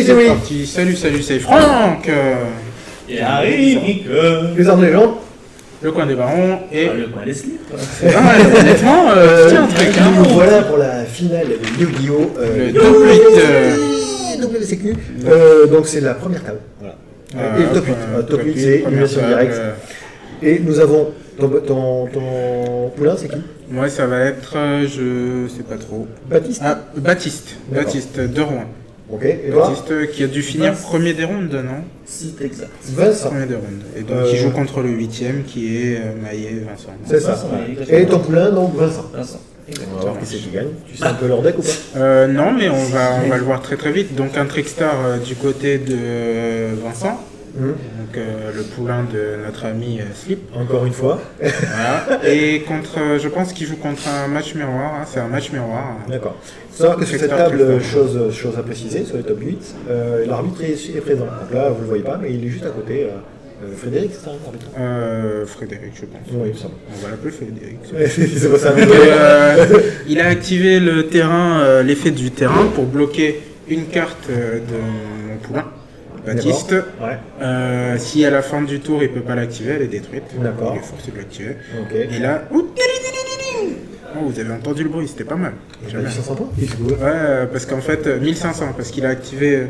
c'est oui. Parti. Salut, c'est Franck. Et Harry, Les armes de légende. Le coin des barons et... le coin des slips. Honnêtement, tiens, très bien. Nous voilà pour la finale de Yu-Gi-Oh! Le top 8. WCQ. Donc c'est la première table. Voilà. Et le top 8. Top 8 c'est Illumination Direct. Et nous avons ton poulain, c'est qui? Moi, ça va être, je sais pas trop. Baptiste. Ah, Baptiste de Rouen. Ok, et toi? Baptiste qui a dû finir premier des rondes, non? C'est exact. Vincent. Premier des rondes. Et donc il joue contre le 8ème qui est Maillet Vincent. C'est ça. Et ton poulain, donc Vincent. Exactement. Alors, qui c'est qui gagne? Tu sais un peu leur deck ou pas? Non, mais on va le voir très vite. Donc un Trickstar du côté de Vincent. Donc le poulain de notre ami Slip. Encore une fois. Voilà. Et contre, je pense qu'il joue contre un match miroir. Hein. C'est un match miroir. D'accord. Il faut savoir que sur cette table, chose à préciser, sur le top 8, l'arbitre est présent. Donc là, vous ne le voyez pas, mais il est juste à côté. Frédéric, c'est ça l'arbitre? Frédéric, je pense. Oui, il me semble. On va l'appeler Frédéric. C'est pas ça. Il a activé le terrain, l'effet du terrain pour bloquer une carte de mon poulain. Baptiste, ouais. Si à la fin du tour il peut pas l'activer, elle est détruite. D'accord. Il est forcé de l'activer. Okay. Et là, oh, vous avez entendu le bruit, c'était pas mal. 1500 points? Ouais, parce qu'en fait, 1500, parce qu'il a activé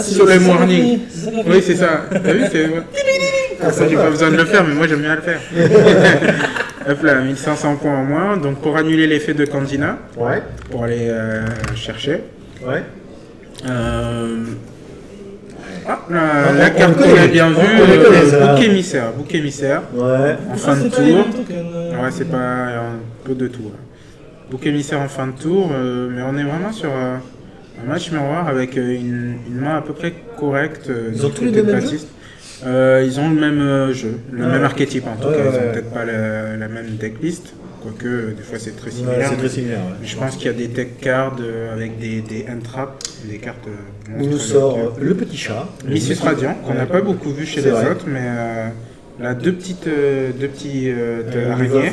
sur le morning. Oui, c'est ça. T'as vu, c'est... j'ai pas besoin de le faire, mais moi j'aime bien le faire. Hop là, 1500 points en moins. Donc pour annuler l'effet de Candina, ouais. Pour aller chercher. Ouais. La carte qu'on a bien vue, bouc émissaire, ouais. En fin de tour. Ouais, c'est pas un peu de tout. Bouc émissaire en fin de tour, mais on est vraiment sur un match miroir avec une main à peu près correcte. Ils ont tous les deux le même jeu ? Ils ont le même jeu, le même archétype en tout cas. Ils ont peut-être pas la même decklist, quoique des fois c'est très similaire. Ouais, c'est très similaire. Ouais. Je pense qu'il y a des tech cards avec des end traps, des cartes. On nous sort le petit chat. Missus Radiant, qu'on n'a pas beaucoup vu chez les autres, mais là, deux petits araignées.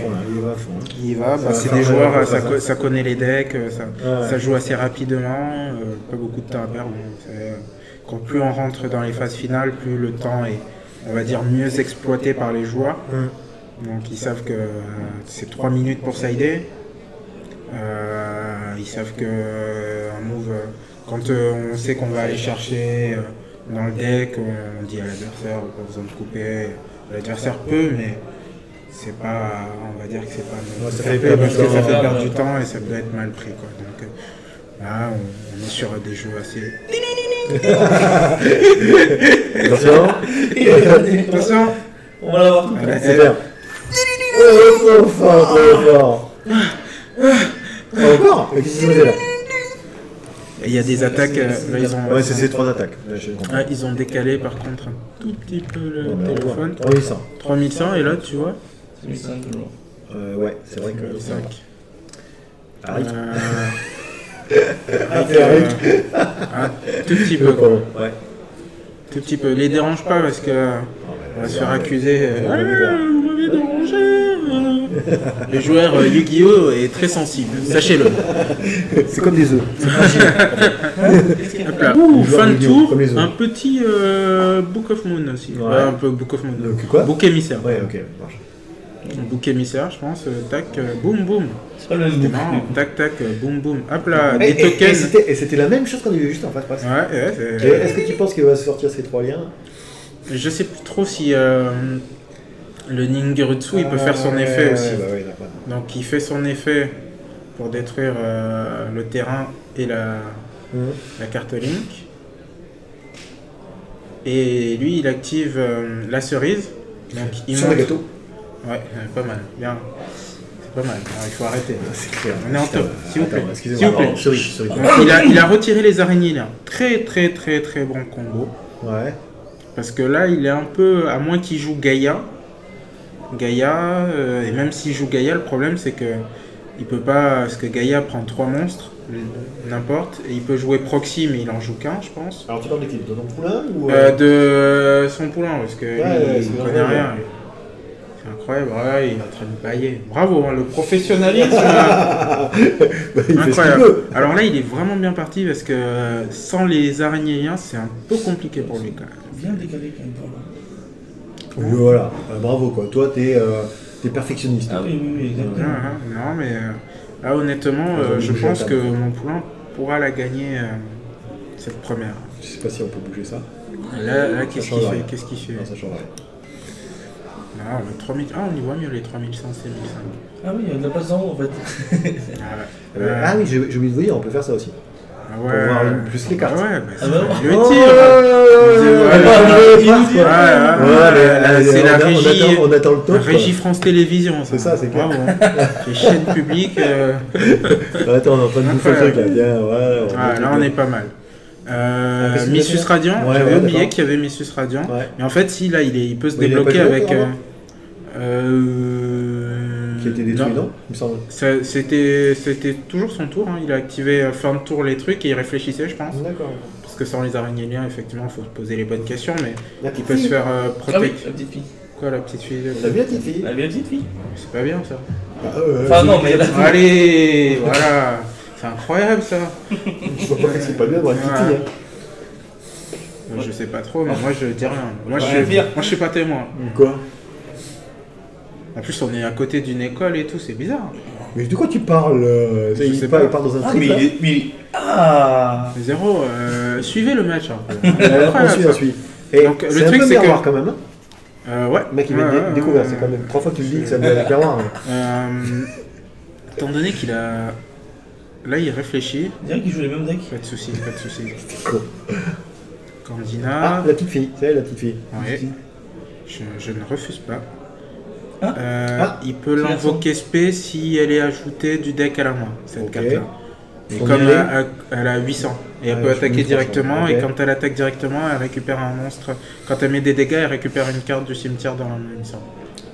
Il y va, c'est des joueurs, ça connaît les decks, ça joue assez rapidement, pas beaucoup de temps à perdre. Quand plus on rentre dans les phases finales, plus le temps est, on va dire, mieux exploité par les joueurs. Donc ils savent que c'est 3 minutes pour sider. Ils savent que un move, quand on sait qu'on va aller chercher dans le deck, on dit à l'adversaire, pas besoin de couper. L'adversaire peut, mais c'est pas, on va dire que c'est pas ça fait perdre du temps et ça peut être mal pris, quoi. Donc là, on est sur des jeux assez. Attention. On va l'avoir tout. C'est bien. Trop fort. Encore. Qu'est-ce qui s'est passé là? Il y a des attaques. Là, ils ont. Ouais, c'est ces 3 attaques. Ils ont décalé par contre un tout petit peu le téléphone. 3100. 3100 et là, tu vois. C'est 1500 toujours. Ouais, c'est vrai que. 5. Un tout petit peu. Ouais. Tout petit peu. Les dérange pas parce que on va se faire accuser. Vous m'avez dérangé. Le joueur Yu-Gi-Oh est très sensible, sachez-le. C'est comme des œufs. Fin de tour, un petit Book of Moon aussi. Ouais. Un peu Book of Moon. Quoi? Book émissaire. Ouais, ok, marche. Bouc émissaire, je pense, tac, boum boum. C'est pas le même bouc. Tac tac, boum boum. Hop là, des tokens. Et c'était la même chose qu'on a vu juste en face. Ouais, Est-ce que tu penses qu'il va sortir ces 3 liens? Je sais plus trop si le Ningerutsu il peut faire son effet aussi. Bah donc il fait son effet pour détruire le terrain et la carte Link. Et lui il active la cerise. Donc il sur le gâteau. Ouais, pas mal, bien. C'est pas mal, alors, il faut arrêter. C'est clair. On est en top, s'il vous plaît. Excusez-moi. Donc, il a retiré les araignées là. Très bon combo. Ouais. Parce que là, il est un peu, à moins qu'il joue Gaïa, et même s'il joue Gaïa, le problème c'est que il peut pas, parce que Gaïa prend 3 monstres, n'importe, et il peut jouer Proxy, mais il en joue qu'un, je pense. Alors tu parles de qui? De ton poulain ou de son poulain, parce que il connaît rien. C'est incroyable, ouais, il est en train de bailler. Bravo, hein, le professionnalisme. Il fait ce qu'il Incroyable. peut. Alors là, il est vraiment bien parti parce que sans les araignéens, c'est un peu compliqué pour lui quand même. Bien décalé quand même. Voilà, bravo quoi. Toi, t'es perfectionniste. Ah oui, exactement. Non, mais là, honnêtement, je pense que mon poulain pourra la gagner cette première. Je sais pas si on peut bouger ça. Là qu'est-ce qu'il fait? Qu'est-ce qu'il fait? Non, ça change rien. Ah, le 3000... on y voit mieux les 3100 et 1005. Ah oui, il y a de la place en haut en fait. Ah oui, j'ai oublié de vous dire, on peut faire ça aussi. Ah Pour voir plus les cartes. Ah ouais, bah, Ah bah, le Oh, tir. C'est la régie. On attend le top. La régie France Télévisions. C'est ça, c'est clair. Bravo. Les chaînes publiques. Attends, on est en train de bouffer le truc là. Bien, ouais. Là, on est pas mal. qu'est-ce que Missus tu as fait Radiant, Ouais, j'avais ouais, oublié d'accord. qu'il y avait Missus Radiant. Ouais. Mais en fait, si, là, il peut se Mais il a débloquer pas joué, avec. vraiment Qui a été détruit, non Il me semble. C'était toujours son tour. Hein. Il a activé fin de tour les trucs et il réfléchissait, je pense. D'accord. Parce que sans les araignées liens, effectivement, il faut se poser les bonnes questions. Mais La il petite peut se fille. faire Ah oui, protéger. la petite fille. Quoi, la petite fille On a vu la petite fille. La bien petite fille. C'est pas bien ça. Enfin non, mais Allez, voilà. C'est incroyable ça. Je vois pas que c'est pas bien d'avoir une petite fille. Moi, je sais pas trop, mais moi je dis rien. Moi, Ouais, je suis pas témoin. Quoi En plus, on est à côté d'une école et tout, c'est bizarre. Mais de quoi tu parles Je sais il pas. part dans un Ah, trip mais là. il est. Ah. Zéro, suivez le match. Hein. On suit. Et Donc, le c'est un truc, peu c'est miroir que- quand même. Ouais. Le mec il m'a découvert, c'est quand même 3 fois que tu le dis que ça me met avec miroir. Étant donné qu'il a. Là, il réfléchit. On dirait qu'il joue les mêmes decks. Pas de soucis, pas de soucis. Con. Candina. La petite fille, c'est elle la petite fille. Ouais. Je ne refuse pas. Ah. Il peut C'est l'invoquer spé si elle est ajoutée du deck à la main, cette Ok. carte-là. Et Combien comme elle est elle a 800, et elle Ouais, peut je attaquer me directement, franchement, et ok. quand elle attaque directement, elle récupère un monstre. Quand elle met des dégâts, elle récupère une carte du cimetière dans la main, il me semble.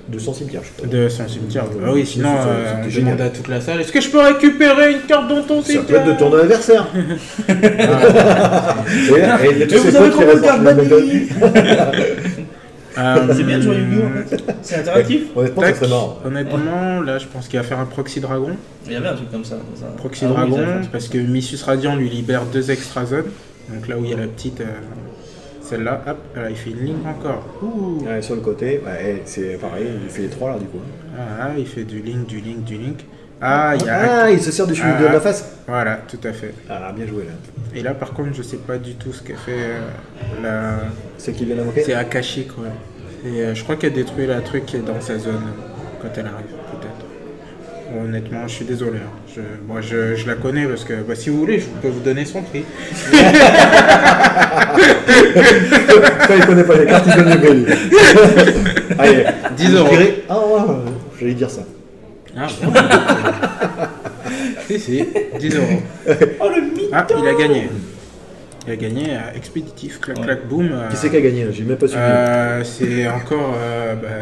De son cimetière, je crois. De son cimetière. Ah oui, sinon, C'était je génial. demande à toute la salle, est-ce que je peux récupérer une carte dans ton Ça peut cimetière? être de ton adversaire. Et il y a tous vous ses avez potes qui combien de restent cartes la même bannies Euh, C'est bien de jouer à Yu-Gi-Oh en fait. C'est interactif. Honnêtement, ça tac. serait marrant. Honnêtement, là, je pense qu'il va faire un proxy dragon. Il y avait un truc comme ça. Proxy Ah oui, dragon, ils avaient fait. parce que Missus Radiant lui libère 2 extra zones. Donc là où il y a la petite, celle-là, hop, là, il fait une ligne encore. Ouh. Ouais, sur le côté, ouais, c'est pareil, il fait les 3 là du coup. Ah, il fait du link. Ah, il y a... Ah, il se sert du de la face. Voilà, tout à fait. Ah, bien joué là. Et là, par contre, je sais pas du tout ce qu'a fait la... C'est qui vient d'invoquer. C'est Akashic, ouais. Et je crois qu'elle détruit la truc qui est dans sa zone quand elle arrive, peut-être. Bon, honnêtement, je suis désolé. Hein. Moi, je la connais parce que, bah, si vous voulez, je peux vous donner son prix. Quand il connaît pas les cartes, il donne les prix. Allez, 10 euros. je dirais- Ah ouais, j'allais dire ça. Ah, bien. si, 10 euros. Oh le mytho. Ah, il a gagné. Il a gagné expéditif, clac, Ouais. clac, boum. Qui c'est qui a gagné là? J'ai même pas suivi. C'est encore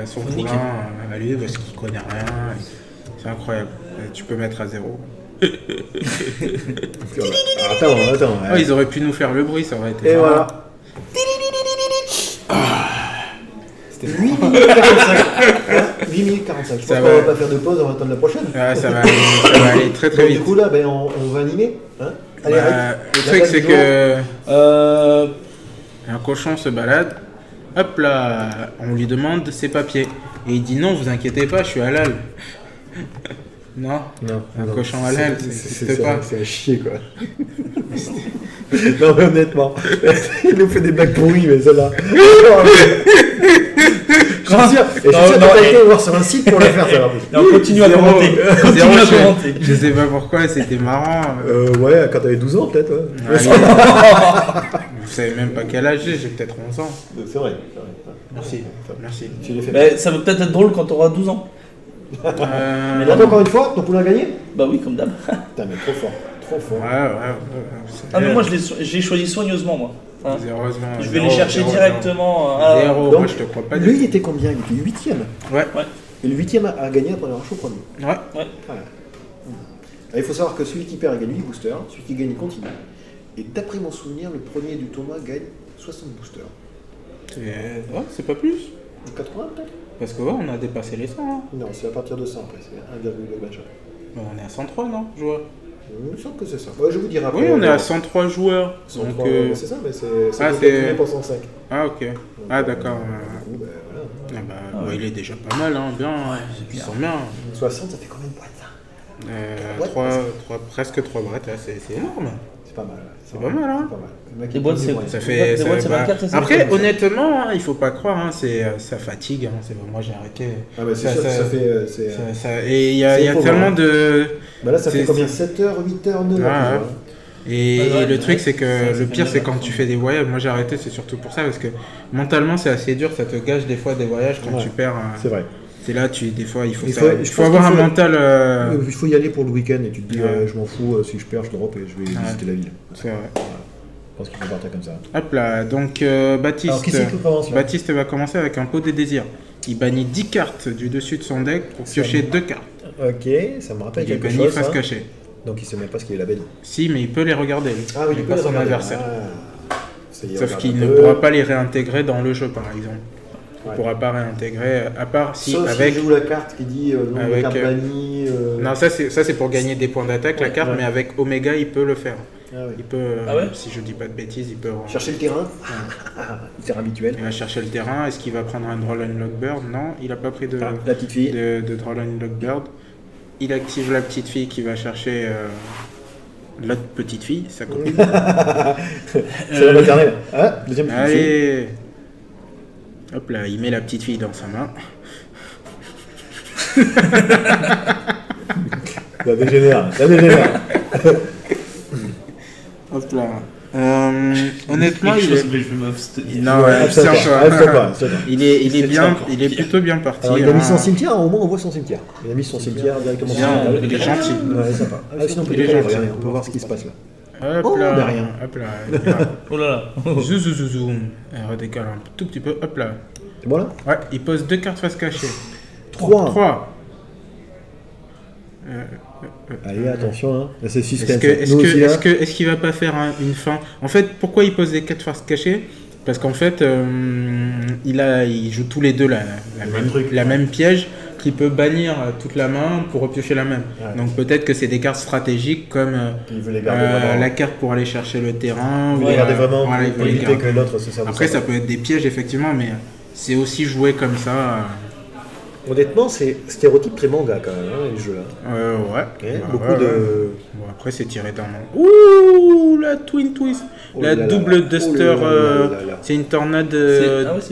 son Faut niquer. poulain à lui parce qu'il connaît rien. C'est incroyable. Tu peux mettre à 0. Attends. Oh, ils auraient pu nous faire le bruit, ça aurait été. Et marrant. voilà. C'était 8 minutes 45. 8 minutes 45. Je pense Ça qu'on va. va pas faire de pause, on va attendre la prochaine. Ah, ça va aller très très Donc, vite. du coup là, ben, on va animer. Hein Allez, Bah, arrête. le La truc, date c'est du jour. que un cochon se balade. Hop là, on lui demande ses papiers. Et il dit non, vous inquiétez pas, je suis halal. Non, Non, un non, cochon halal, ça n'existe pas. C'est à chier quoi. Non mais honnêtement, il nous fait des blagues pourries mais celle-là. Je suis sûr, et je suis sûr que t'as été voir sur un site pour le faire ça. Et on continue à commenter. Continue à commenter. Je sais pas pourquoi, c'était marrant. Ouais, quand t'avais 12 ans peut-être. Ouais. Allez. Vous savez même pas quel âge j'ai peut-être 11 ans. C'est vrai. Merci. Tu l'as fait. Mais ça va peut-être être drôle quand t'auras 12 ans. Euh, Attends, encore une fois, ton poulain a gagné. Bah oui, comme d'hab. Putain mais trop fort. Trop fort. ouais. Ah mais moi j'ai choisi soigneusement moi. Enfin, Heureusement. je vais les chercher directement. Zéro, Donc, moi je te crois pas. Lui il était combien? Il était 8ème. Ouais. Et le 8ème a gagné la première manche au premier. Ouais. Voilà. Il faut savoir que celui qui perd, il gagne 8 boosters, celui qui gagne, il continue. Et d'après mon souvenir, le premier du tournoi gagne 60 boosters. C'est pas plus. 80 peut-être. Parce que ouais, on a dépassé les 100. Hein. Non, c'est à partir de 100 après, c'est 1,2 match. On est à 103, non, joueurs? Il me semble que c'est ça. Ouais, je vous dirai après. Oui, on est à 103 joueurs. 103, donc, c'est ça, mais c'est pour 105. Ah, ok. Donc, Ah, d'accord. Du coup, voilà. Ah bah, ouais, il est déjà pas mal, hein, bien. Ils sont bien. 60, ça fait combien de boîtes ça Presque 3 boîtes, là, c'est énorme. C'est pas mal. C'est pas mal, hein. C'est pas mal. Les boîtes, c'est Ça fait. les boîtes, c'est 24, c'est Après, 50. honnêtement, hein, il faut pas croire, hein, ça fatigue. Hein, moi, j'ai arrêté. Ah, bah, c'est sûr que ça fait. Et il y a tellement de. Bah là, ça fait combien 7h, 8h, 9h. Ah, et le truc, c'est que ça le pire, fait c'est bien quand tu fais des voyages. Moi, j'ai arrêté, c'est surtout pour ça, parce que mentalement, c'est assez dur. Ça te gâche des fois des voyages quand tu perds. C'est vrai. C'est là, des fois, il faut faut avoir un mental. Il faut y aller pour le week-end et tu te dis, je m'en fous, si je perds, je drop et je vais visiter la ville. C'est vrai. Je pense qu'il faut partir comme ça. Hop là, donc Baptiste. Alors, qui c'est qui commence là? Baptiste va commencer avec un pot des désirs. Il bannit 10 cartes du dessus de son deck pour piocher 2 cartes. Ok, ça me rappelle Il quelque bannit chose. face Hein. cachée. Donc il sait même pas ce qu'il a banni. Si, mais il peut les regarder. Ah oui, mais il peut pas les son regarder. adversaire. Ça y est, Sauf regarde qu'il un ne peu. pourra pas les réintégrer dans le jeu, par exemple. Il Ouais. ne pourra pas réintégrer, à part si Sauf avec. s'il joue la carte qui dit non, avec, carte bannie. Non, ça c'est pour gagner des points d'attaque, la Ouais, carte, ouais. mais avec Omega, il peut le faire. Ah oui. Il peut, Ah ouais si je dis pas de bêtises, il peut. Chercher le terrain. Terrain habituel. Il va chercher le terrain. Est-ce qu'il va prendre un Draw Line Lockbird? Non, il n'a pas pris de, La petite fille. de Draw Line Lockbird. Il active la petite fille qui va chercher l'autre petite fille, sa copine. C'est la maternelle. Ah, deuxième petite fille. Allez! Hop là, il met la petite fille dans sa main. La dégénère. Hop là. Honnêtement, Quelque il chose, est. mais je vais m'abstenir. Non, ouais, Abstiens-toi. il est bien, encore il est pire. plutôt bien parti. Alors, il a mis hein. son cimetière, au moins on voit son cimetière. Il a mis son cimetière directement sur Bien, la table. il est gentil. Ouais, sympa. Ah, sinon, Il est peut-être, gentil. regardez, on peut voir ce qui se passe là. Hop Oh, là, mais rien. hop là. Oh là là. Zoom. Elle redécale un tout petit peu. Hop là. C'est bon là Ouais, il pose 2 cartes face cachée. 3. Euh, Allez, attention, hein. Là, c'est suspense. Est-ce qu'il va pas faire une fin? En fait, pourquoi il pose des 4 faces cachées? Parce qu'en fait, il joue tous les deux la même piège qui peut bannir toute la main pour repiocher la même. Ouais. Donc peut-être que c'est des cartes stratégiques comme Il veut les garder vraiment. la carte pour aller chercher le terrain. Il veut les garder vraiment voilà, il pour veut les éviter garder. que l'autre se serve de Après, ça. ça peut être des pièges, effectivement, mais c'est aussi joué comme ça. Honnêtement, c'est stéréotype très manga quand même, hein, les jeux là. Ouais. Ouais, Bah, beaucoup ouais. de. Bon, après, c'est tiré d'un nom. Ouh, la Twin Twist. Oh La là là double là. Duster. Oh là là là là. C'est une tornade.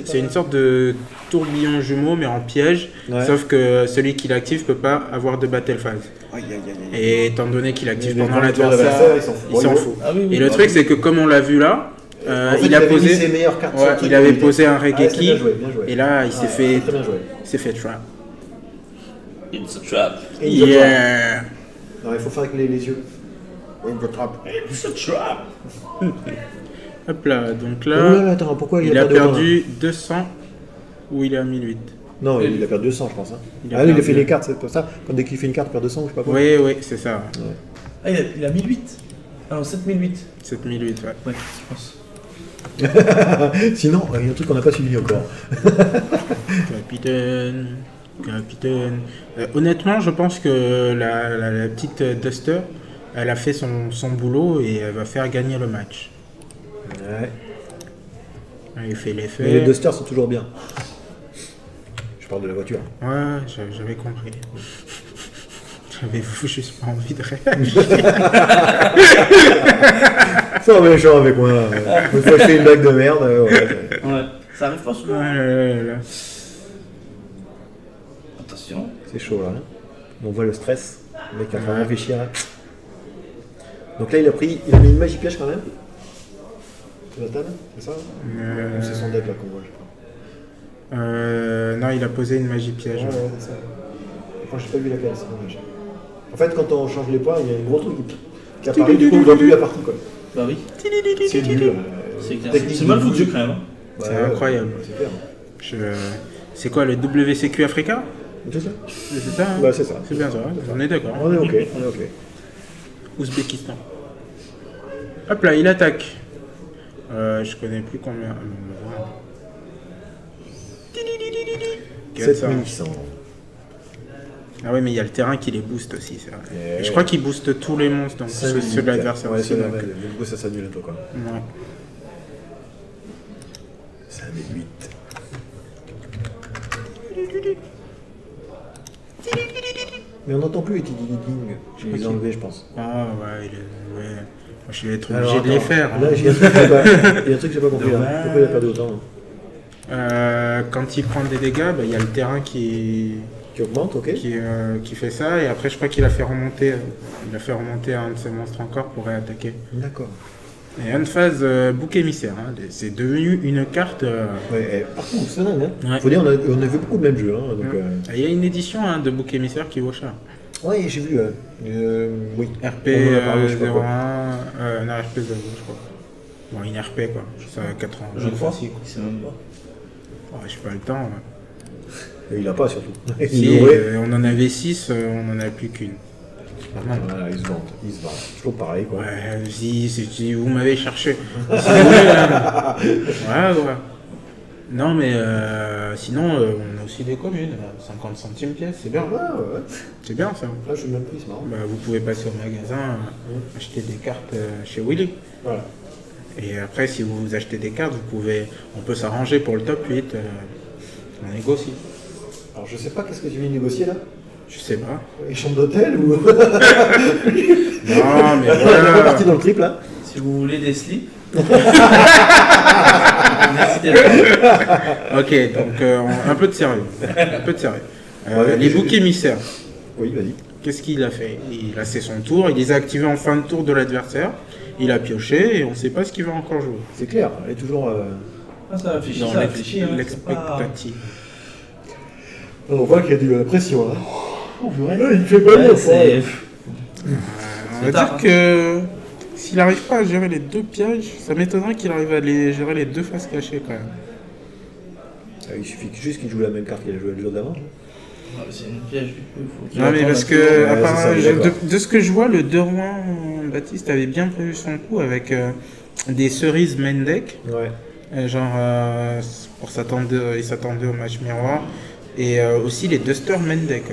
c'est une sorte de tourbillon jumeau, mais en piège. Ouais. Sauf que celui qui l'active peut pas avoir de battle phase. Aïe aïe aïe. Et étant donné qu'il active Mais pendant les l'adversaire, il s'en fout. il s'en fout. Ah oui, oui. Et le truc, c'est que comme on l'a vu là, En fait, il a avait mis ses posé. meilleures cartes Ouais, sur le truc il avait pour posé un éviter. Ah, c'est Regeki. bien joué, bien joué. Et là, il s'est fait. Très bien joué. s'est fait trap. It's a trap. Et il Yeah! Non, il faut faire avec les yeux. Oui, une trap. It's a trap. Hop là, donc Oh là, là là, attends, pourquoi il a perdu autant, perdu 200 ou il est à 1008. Non, il a perdu 200, je pense. Hein. Il a Ah oui, il a perdu. fait les cartes, c'est pour ça. Quand dès qu'il fait une carte, il perd 200 ou je sais pas quoi. Oui, c'est ça. Ah, il a 1008. Ah non, 7008. 7008, ouais. Ouais, je pense. Sinon, il y a un truc qu'on n'a pas suivi encore. Capitaine. Honnêtement, je pense que la petite Duster, elle a fait son boulot et elle va faire gagner le match. Ouais. Il fait Mais les l'effet. Dusters sont toujours bien. Je parle de la voiture. Ouais, j'avais compris. J'avais juste pas envie de réagir. C'est méchant avec moi. Une fois je fais une blague de merde. Ouais. Ça arrive pas souvent. Ouais. Attention. C'est chaud là. Hein. On voit le stress. Le mec est en train de réfléchir. Là. Donc là, il a mis une magie piège quand même. Sur la table, c'est ça Ou c'est son deck là qu'on voit, je crois. Non, il a posé une magie piège. Ouais, c'est ça. Quand j'ai pas vu laquelle, c'est dommage. En fait, quand on change les points, il y a un gros truc qui apparaît du coup dans toute la partie quoi. Bah oui. C'est nul. C'est clair. Technique C'est mal de foutu fou. quand même. Hein. C'est incroyable. C'est clair. C'est quoi le WCQ Africa? C'est ça C'est ça hein? Bah, c'est ça. C'est bien ça, on est d'accord. On est ok, on est ok. Ouzbékistan. Hop là, il attaque. Je connais plus combien. 7100. Ah ouais, mais il y a le terrain qui les booste aussi, c'est vrai. Et Et je crois qu'il booste tous les monstres, donc ceux de l'adversaire Ouais, aussi. c'est donc, normal. Du coup, ça s'annule un peu, quoi. ouais. C'est un des 8. Mais on n'entend plus les tidididing. Je les ai enlevés, je pense. Ah ouais, ouais. Moi, je vais être Alors, obligé de les attends. faire. Là, il y a un truc que j'ai pas compris. Là. Pourquoi il a perdu autant là Quand il prend des dégâts, bah, il y a le terrain qui augmente, ok. qui fait ça, et après je crois qu'il a fait remonter un de ses monstres encore pour réattaquer. D'accord. Et une phase bouc émissaire, hein, c'est devenu une carte. Ouais, par contre, c'est dingue. Hein. Ouais. Faut dire, on a vu beaucoup de mêmes jeux. Hein, donc, Il y a une édition de bouc émissaire qui vaut cher. ouais, j'ai vu. Oui. RP On en a parlé, je sais pas 01, quoi. non, RP 0, je crois. Bon, une RP quoi, ça à 80. Je crois. Facile, quoi. Il sait même pas. Ouais, j'ai pas le temps. Ouais. Et il a pas surtout. Si, aurait. on en avait 6, on en a plus qu'une. Voilà, ils se vendent. Je trouve pareil, quoi. Ouais, si vous m'avez cherché. Si vous voulez, ouais. Non, mais sinon, on a aussi des communes. 50 centimes pièce, c'est bien. Ouais. C'est bien ça. Là, je suis même plus, c'est marrant. Bah, vous pouvez passer au magasin, acheter des cartes chez Willy. Voilà. Et après, si vous achetez des cartes, on peut s'arranger pour le top 8. On négocie. Alors, je sais pas qu'est-ce que tu viens de négocier là. Je sais pas. Les chambres d'hôtel ou. Non, mais On est voilà. parti dans le trip là. Si vous voulez des slips. N'hésitez pas. Ok, donc un peu de sérieux. Un peu de sérieux. Ouais, Les boucs émissaires. Oui, vas-y. Qu'est-ce qu'il a fait? Il a fait son tour, il les a activés en fin de tour de l'adversaire, il a pioché et on ne sait pas ce qu'il va encore jouer. C'est clair, elle est toujours. Ah, ça réfléchit, Dans ça réfléchit. Hein, c'est pas- l'expectative. On voit qu'il y a de la pression là. Oh, purée. Il fait pas Ouais, bien, c'est- On va tard, dire que s'il n'arrive pas à gérer les deux pièges, ça m'étonnerait qu'il arrive à gérer les deux faces cachées quand même. Il suffit juste qu'il joue la même carte qu'il a joué le jour d'avant. Ah, c'est une piège du coup. Faut qu'il Non mais attende parce un que tour. apparemment, c'est ça, d'accord. de ce que je vois, le De Rouen Baptiste avait bien prévu son coup avec des cerises main deck, Ouais. genre il s'attendait au match miroir, et aussi les Duster main deck.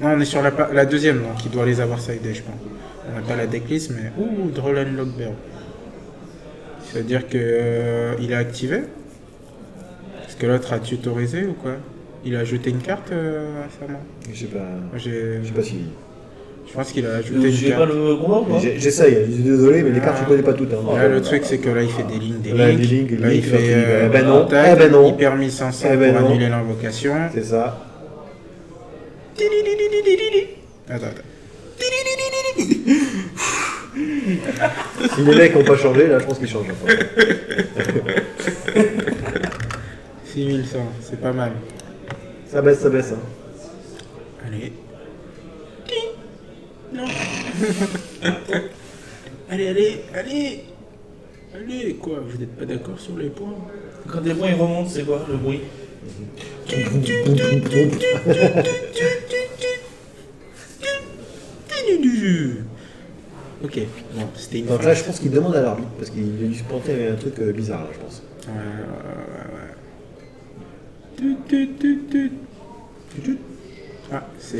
Non, on est sur la deuxième, donc il doit les avoir sidés, je pense. On n'a pas la decklist, mais Drollen Lockbear. Ça veut dire que il a activé. Est-ce que l'autre a tutorisé ou quoi? Il a ajouté une carte récemment. Je sais pas. Moi, Je sais pas si. je pense qu'il a ajouté Vous une jouez pas carte. le combat ou quoi? J'essaye, je suis désolé, mais les cartes je connais pas toutes. Hein. Là, le truc, c'est que là, il fait des lignes, Là, des lignes. lignes, Là, il lignes, fait eh ben non, attaque, eh ben non. hyper 1500 Eh ben pour non. annuler l'invocation. C'est ça. Attends. Si les mecs n'ont pas changé, là je pense qu'ils changent. Enfin. 6100, c'est pas mal. Ça baisse, hein. Allez. Non. Allez, quoi? Vous n'êtes pas d'accord sur les points? Quand les points ils remontent, c'est quoi le bruit? Ok, bon, c'était une Donc phase. là je pense qu'il demande à l'arbitre, parce qu'il lui se plantait un truc bizarre là je pense. Ouais. Ah, c'est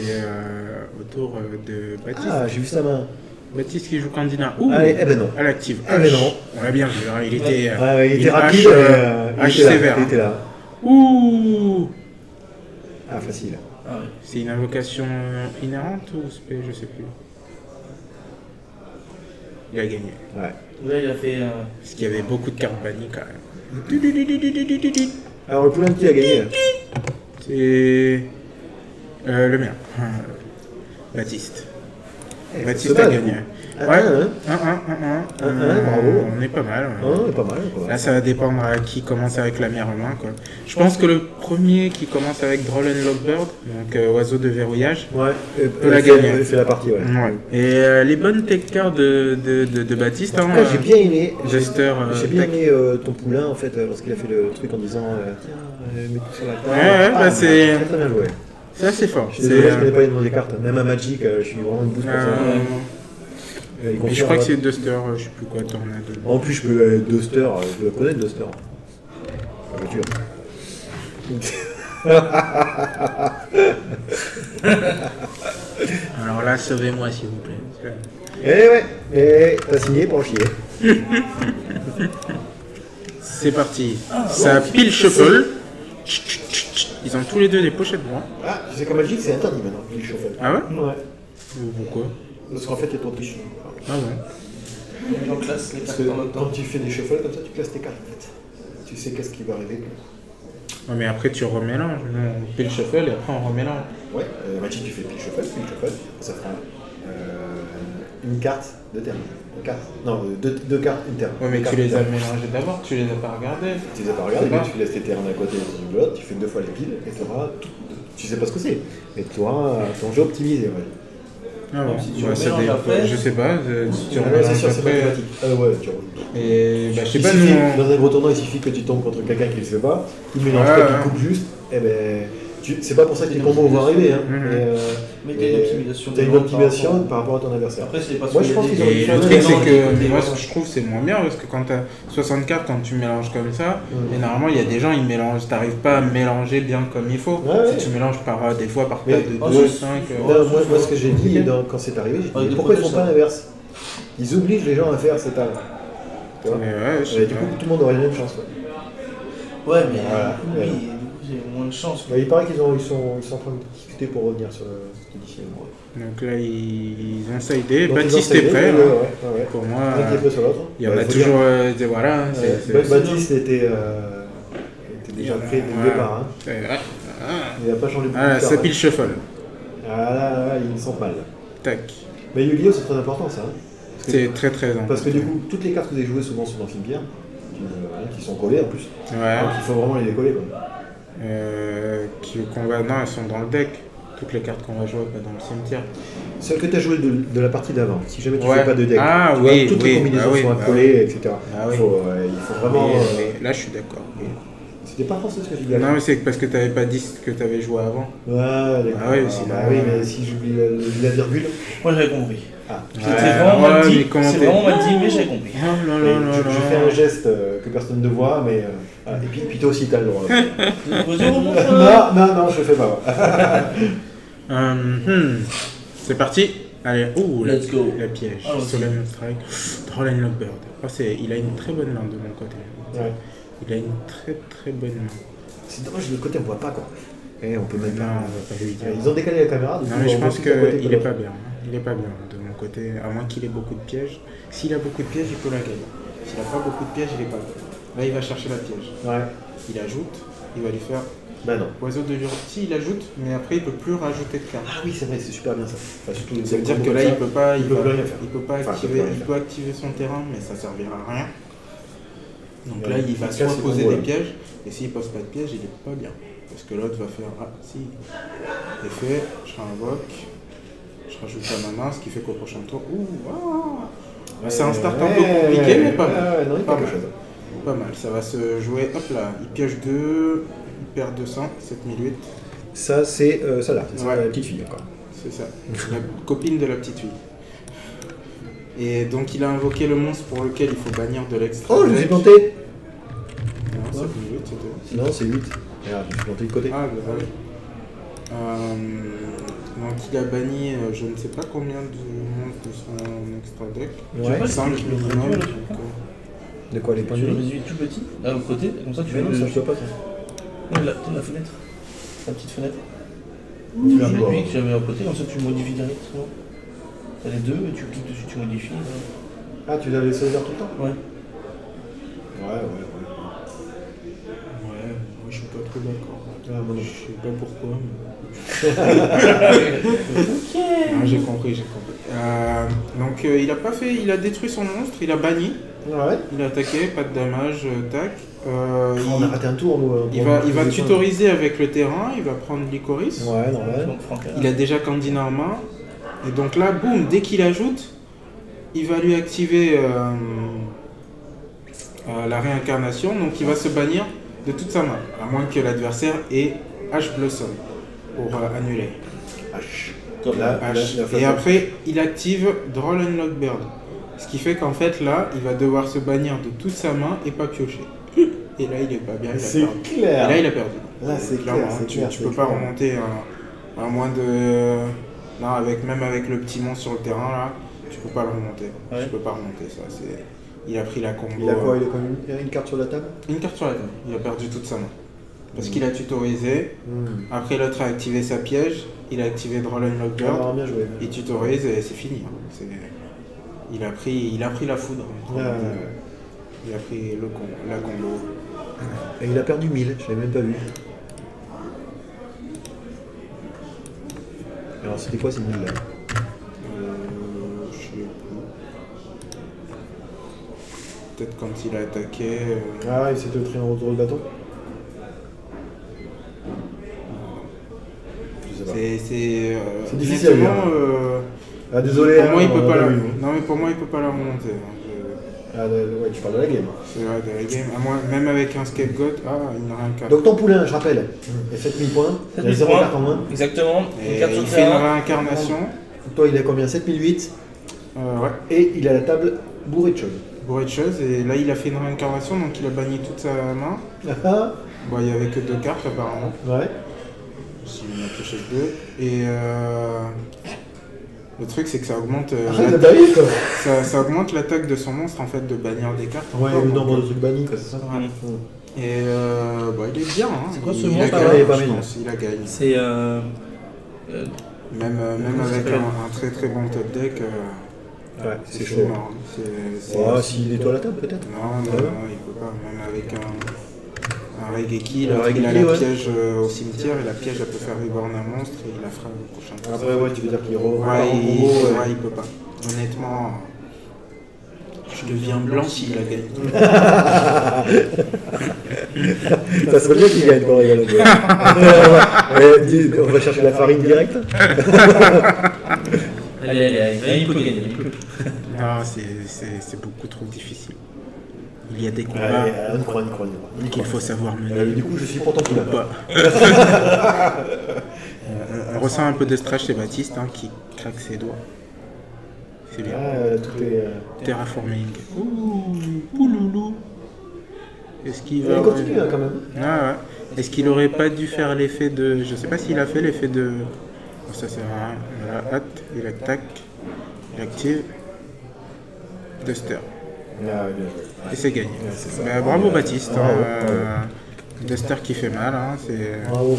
au tour de Baptiste. Ah, j'ai vu sa main. Baptiste qui joue candidat. Ouh, Allez, eh ben non. à l'active. Eh ben non. On l'a bien vu, hein, il était, Ouais, il était une rapide, hache il était là, sévère. il était là. Ouh, Ah, facile. Ah ouais. c'est une invocation inhérente ou spé, je sais plus. Il a gagné. Ouais. Là il a fait. Parce qu'il y avait beaucoup de cartes bannies quand même. Alors le poulain qui a gagné là. C'est le mien. Baptiste. Eh, Baptiste ça se a bat, gagné. du coup. Ouais, 1-1, 1-1. bravo. On est pas mal. Ouais. Oh, pas mal quoi. Là, ça va dépendre à qui commence avec la meilleure main, quoi. Je pense que le premier qui commence avec Drollen Lockbird, donc oiseau de verrouillage, Ouais, peut la gagner. Il fait la partie, ouais. ouais. Et les bonnes tech cards de Baptiste, En tout cas, j'ai bien aimé. Jester, J'ai bien tech. aimé ton poulain en fait lorsqu'il a fait le truc en disant tiens, mets tout sur la table. Ouais, bah, c'est- très bien joué. C'est assez fort. Je suis désolé, je connais pas les noms des cartes. Même à Magic, je suis vraiment une bouse pour ça. Il mais je confirme, crois que hein. c'est Duster, je sais plus quoi, Tornado. En plus, je peux Duster, je dois connaître Duster. La voiture. Alors là, sauvez-moi s'il vous plaît. Eh ouais, mais t'as signé pour en chier. C'est parti. Ça pile shuffle. Ils ont tous les deux des pochettes noires. Ah, tu sais qu'en Belgique, c'est interdit maintenant, le chauffeur. Ah ouais? Ouais. Pourquoi? Parce qu'en fait, il y a trop de triche. Ah ouais. On classe les Parce cartes que en même temps. quand tu fais des shuffles comme ça, tu classes tes cartes en fait. Tu sais qu'est-ce qui va arriver. Ouais, mais après tu remélanges. Nous, on pile shuffle et après on remélange. Ouais, Magic, tu fais pile shuffle, ça fera une carte de terme. Une carte. Non, deux cartes, une terme. Ouais, mais Une tu carte les de as terme. mélangés d'abord, tu les as pas regardés. Tu les as pas regardés, C'est mais pas. tu laisses tes termes d'un côté et de l'autre, tu fais 2 fois les piles et tu auras tout. Tu sais pas ce que c'est, mais tu auras ton jeu optimisé. Ouais. Ah bon, Si tu ouais, ça remélanges après, je sais pas, si tu Ah, c'est remélanges sûr, c'est après. mathématique. Ah ouais, tu rajoutes. Et bah, je sais Il pas, suffit, nous. dans un gros tournoi, il suffit que tu tombes contre quelqu'un qui ne le fait pas, il mélange Ouais, pas, ouais. qu'il coupe juste, et ben. C'est pas pour ça que les combos vont arriver, hein. Mais t'as une optimisation. T'as une optimisation par rapport à ton adversaire. Après, c'est pas Moi, je pense qu'ils ont Et fait le un truc, c'est mélange que moi, ce que je trouve, c'est moins bien parce que quand t'as 60 cartes, quand tu mélanges comme ça, et normalement, il y a des gens, ils mélangent, t'arrives pas à mélanger bien comme il faut. Ouais, ouais. Si tu mélanges des fois par Mais- tas de Ah, 2, c'est- 5. Non, moi, ce que j'ai dit quand c'est arrivé, j'ai dit Avec des pourquoi ils font protèges, pas l'inverse? Ils obligent les gens à faire cette arme. Tu vois? Ouais, je Et sais du pas. coup, tout le monde aurait la même chance. Ouais. Ouais, mais Voilà. oui, du coup, j'ai moins de chance. Il paraît qu'ils sont en train de discuter pour revenir sur cette édition. Donc là, ils ont ça idée. Donc, ils Baptiste ont est cédé, prêt. ouais, hein. ouais. Pour moi, Un qui est prêt sur l'autre. il y en a faut toujours. dire, Voilà. Baptiste était déjà prêt dès le départ. Hein. Il n'a pas changé beaucoup Ah, de ça carte, pile shuffle. Ah là, ils me sentent mal. Tac. Mais Yu-Gi-Oh, c'est très important ça. Hein. C'est très très important. Parce que du coup, toutes les cartes que vous avez jouées souvent sont dans Fimbia, qui sont collées en plus. Ouais. Donc il faut vraiment les décoller. Quoi. Non, elles sont dans le deck. Toutes les cartes qu'on va jouer, pas dans le cimetière. Celles que tu as jouées de la partie d'avant, si jamais tu Ouais. fais pas de deck, Ah, tu vois, oui, toutes oui, les combinaisons bah oui, sont bah collées, etc. Ah oui. Il faut vraiment. Mais là, je suis d'accord. Oui. C'était pas français ce que j'ai dit. Non, mais c'est parce que tu n'avais pas dit ce que tu avais joué avant. Ouais, d'accord. Ah oui, sinon, bah oui, mais si j'oublie la virgule. Moi, j'avais compris. Ah, C'est vraiment mal dit, c'est vraiment mal dit, mais j'ai compris. Oh là mais là là je fais un geste que personne ne voit, mais. Voilà. Et puis toi aussi, t'as le droit. Non, je le fais pas. C'est parti. Allez, Let's go. la piège. Allons-y. Solemn Strike. Droll and Lockbird. Il a une très bonne main de mon côté. Ouais. Il a une très très bonne main. C'est dommage, de l'autre côté, on voit pas quoi. Et on peut même Non, pas. on va pas lui dire. Ils ont décalé la caméra. Du Non, coup, mais je on voit pense plus d'un côté que qu'il est l'autre. pas bien. Il est pas bien de mon côté, à moins qu'il ait beaucoup de pièges. S'il a beaucoup de pièges, il peut la gagner. S'il a pas beaucoup de pièges, il est pas bien. Là, il va chercher la piège. Ouais. Il ajoute, il va lui faire Bah non. oiseau de l'urne. Si, il ajoute, mais après, il peut plus rajouter de cartes. Ah oui, c'est vrai, c'est super bien ça. Enfin, surtout les Ça veut dire combos que là, comme il peut pas, il peut plus rien faire. il peut pas Enfin, activer, il peut plus rien il peut activer son terrain, mais ça servira à rien. Donc Ouais, là, il va il soit casse ses poser combos, des là. pièges, et s'il pose pas de pièges, il est pas bien. Parce que l'autre va faire, ah si, effet, je réinvoque, je rajoute à ma main, ce qui fait qu'au prochain tour, c'est un start un peu compliqué, mais pas mal. Ouais, non, il y a Pas quelque mal. chose. Pas mal, ça va se jouer, hop là, il pioche 2, il perd 200, 7008, Ça, c'est ça là, c'est Ouais. la petite fille encore. c'est ça, la copine de la petite fille. Et donc il a invoqué le monstre pour lequel il faut bannir de l'extra. Oh, je me suis deck. planté. Non, 7008, c'est tout. Non, c'est 8. Regarde, je me suis planté de côté. Ah, bah oui. Donc il a banni je ne sais pas combien de monstres de son extra deck. Ouais. 5 minimum. De quoi les points Tu de le vie? réduis tout petit, à l'autre côté, comme ça tu Mais fais non, ça je peux pas ça. la fenêtre. La petite fenêtre. Tu Tu l'as réduis pas. que j'avais à côté, comme ça tu modifies directement. T'as les deux et tu cliques dessus, tu modifies. Ah, tu l'avais laissé ouvert tout le temps? Ouais. Ouais. Ouais, moi je suis pas trop d'accord. Ah, moi non. Je sais pas pourquoi. Non, j'ai compris. Donc il a pas fait, il a détruit son monstre, il a banni, Ouais. il a attaqué, pas de damage, tac. On a raté un tour, nous. Il va tutoriser avec le terrain, il va prendre Lycoris. Ouais, normal. Donc Franck, Il a déjà Candina en main. Et donc là, boum, dès qu'il ajoute, il va lui activer la réincarnation. Donc il va se bannir de toute sa main, à moins que l'adversaire ait H Blossom pour annuler. H. Comme Là, H. là, Et après, il active Droll and Lockbird. Ce qui fait qu'en fait, là, il va devoir se bannir de toute sa main et pas piocher. Et là, il est pas bien, il a c'est perdu. Et clair. là, il a perdu. Là, c'est clairement, clair, c'est tu clair, peux c'est pas clair. remonter à moins de... Non, même avec le petit monstre sur le terrain, là, tu peux pas le remonter. Ouais. Tu peux pas remonter, ça. Il a pris la combo. Il a quoi? Il a quand même une carte sur la table? Une carte sur la table. Il a perdu toute sa main. Parce qu'il a tutorisé. Après, l'autre a activé sa piège. Il a activé Draw Unlock Bird. Alors, bien joué. Il tutorise et c'est fini. Hein. Il a pris la foudre. Il a pris la combo. Et il a perdu 1000, je l'avais même pas vu. Alors c'était quoi ces 1000 là? Je sais plus. Peut-être quand il a attaqué. Ah, il s'est tiré en retour de bâton? Je sais pas. C'est difficile à dire. Ah désolé. Pour moi, il on peut a pas la... vu. Non, mais pour moi, il peut pas la remonter. Hein. Ah ouais, tu parles de la game. C'est vrai, de la game. Même avec un scapegoat, il n'a rien qu'à. Donc ton poulain, je rappelle, il a 7000 points, il a 0 carte en moins. Exactement. Et Une carte sur il le fait une terrain. réincarnation. Toi il a combien? 7008. Ouais. Et il a la table bourrée de choses. Bourré de choses. Et là, il a fait une réincarnation, donc il a banni toute sa main. Ah Bon, il n'y avait que 2 cartes apparemment. ouais. Si on a pioché 2. Et le truc, c'est que ça augmente. Arrête de bailler quoi. Ça augmente l'attaque de son monstre en fait de bannir des cartes. Ouais, encore, le nombre de donc, trucs bannis quoi, c'est ça? Ouais. Et il est bien. Hein. C'est quoi ce Il a monstre, gagné, là pas je mal. pense. Il a gagné. C'est. Même avec un très très bon top deck. Ouais, c'est chaud. fumant, hein. Ah, s'il nettoie la table peut-être. Non, il peut pas. Même avec un Regeki, Un il a Regeki, la ouais. piège au cimetière et la piège elle peut faire reborn un monstre et il la fera au prochain tour. Après, ouais, tu veux dire qu'il Ouais, il peut pas. Honnêtement, je deviens blanc s'il a gagné. Ça serait bien qu'il gagne pour rigoler. On va chercher la farine directe. Il peut gagner. Non, c'est beaucoup trop difficile. Il y a des combats Ouais, on croit. qu'il faut savoir mener. Du coup, je suis pour ton poulain. Pas. On ressent un peu de stress chez Baptiste hein, qui craque ses doigts. C'est bien. Tout est. Terraforming. Ouh, loulou. Est-ce qu'il va. Il continue hein, quand même. Ah ouais. Est-ce qu'il aurait pas dû faire l'effet de. Je sais pas s'il a fait l'effet de. Oh, ça sert à rien. Voilà, hâte, il attaque, il active. Duster. Ah, bien joué. Et c'est gagné. Ouais, c'est ça. Bah, bravo Baptiste. Bravo. Duster qui fait mal. Hein, c'est... Bravo.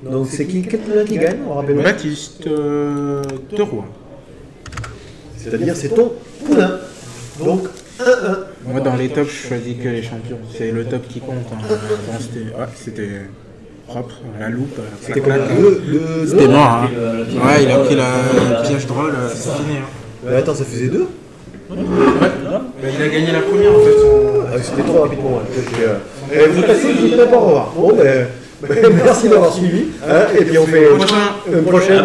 Donc c'est quel poulain qui gagne? On rappelle. Baptiste de Rouen. C'est-à-dire c'est ton poulain. Donc 1-1. Moi dans les tops je choisis que les champions. C'est le top qui compte. Hein. Bon, c'était propre, la loupe. C'était claque. combien? C'était mort. Hein. Ouais, il a pris la piège drôle, c'est fini. Hein. Mais attends, ça faisait 2? Ouais. Bah, il a gagné la première en fait. Ah, c'était trop rapide pour moi. Vous passez, je ne vais pas revoir. Bon, merci d'avoir suivi. Hein, et puis on fait Prochain. une prochaine.